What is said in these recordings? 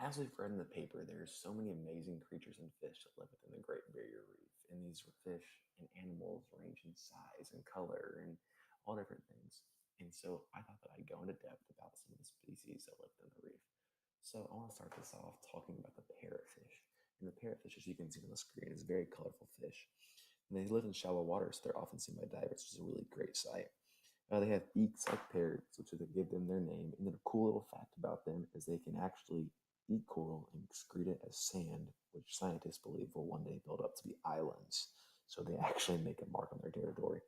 As we've read in the paper, there's so many amazing creatures and fish that live within the Great Barrier Reef. And these fish and animals range in size and color and all different things. And so I thought that I'd go into depth about some of the species that live within the reef. So I want to start this off talking about the parrotfish. And the parrotfish, as you can see on the screen, is a very colorful fish. And they live in shallow water, so they're often seen by divers, which is a really great sight. They have beaks like parrots, which is what give them their name. And then a cool little fact about them is they can actually eat coral and excrete it as sand, which scientists believe will one day build up to be islands. So they actually make a mark on their territory.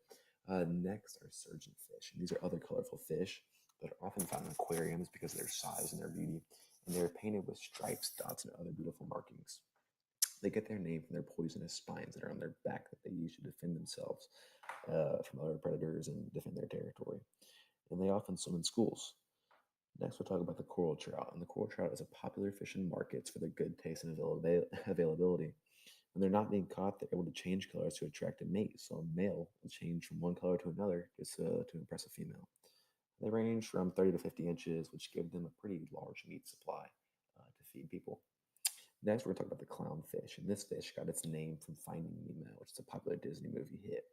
Next are surgeonfish. And these are other colorful fish that are often found in aquariums because of their size and their beauty. And they're painted with stripes, dots, and other beautiful markings. They get their name from their poisonous spines that are on their back that they use to defend themselves from other predators and defend their territory. And they often swim in schools. Next, we'll talk about the coral trout. And the coral trout is a popular fish in markets for their good taste and availability. When they're not being caught, they're able to change colors to attract a mate. So a male will change from one color to another just to impress a female. They range from 30 to 50 inches, which give them a pretty large meat supply to feed people. Next, we're going to talk about the clownfish. And this fish got its name from Finding Nemo, which is a popular Disney movie hit.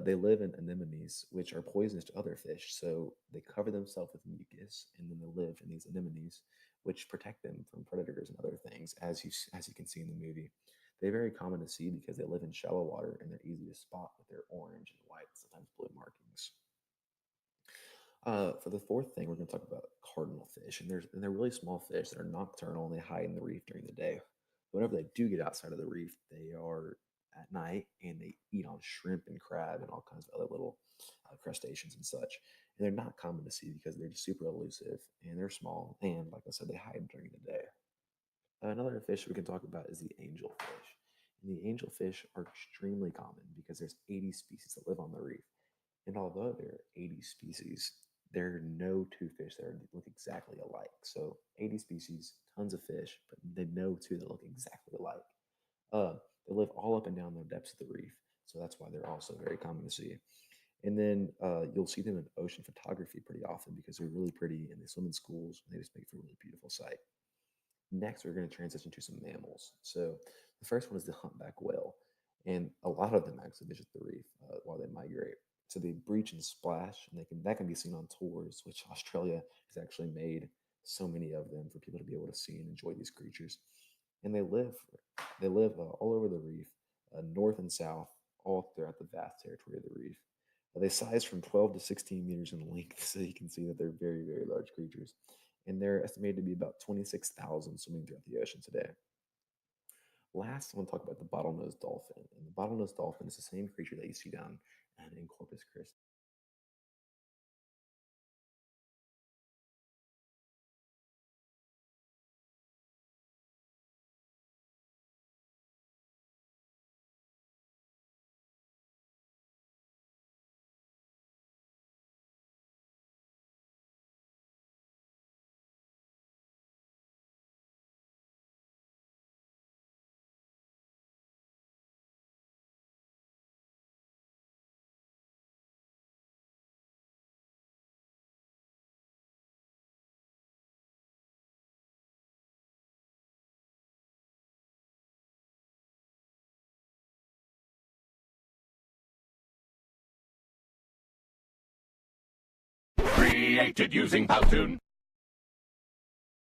They live in anemones, which are poisonous to other fish. So they cover themselves with mucus, and then they live in these anemones, which protect them from predators and other things, as you can see in the movie. They're very common to see because they live in shallow water and they're easy to spot with their orange and white, sometimes blue markings. For the fourth thing, we're going to talk about cardinal fish, and they're really small fish that are nocturnal and they hide in the reef during the day. Whenever they do get outside of the reef, they are at night and they eat on shrimp and crab and all kinds of other little crustaceans and such. And they're not common to see because they're just super elusive and they're small. And like I said, they hide during the day. Another fish we can talk about is the angelfish. And the angelfish are extremely common because there's 80 species that live on the reef. And although there are 80 species, there are no two fish that look exactly alike. So 80 species, tons of fish, but they know two that look exactly alike. Uh, they live all up and down the depths of the reef, so that's why they're also very common to see. And then you'll see them in ocean photography pretty often because they're really pretty and they swim in schools and they just make for a really beautiful sight. Next, we're going to transition to some mammals. So the first one is the humpback whale, and a lot of them actually visit the reef while they migrate. So they breach and splash, and that can be seen on tours, which Australia has actually made so many of them for people to be able to see and enjoy these creatures. And they live all over the reef, north and south, all throughout the vast territory of the reef. They size from 12 to 16 meters in length, so you can see that they're very, very large creatures. And they're estimated to be about 26,000 swimming throughout the ocean today. Last, I want to talk about the bottlenose dolphin. And the bottlenose dolphin is the same creature that you see down in Corpus Christi. Created using Powtoon.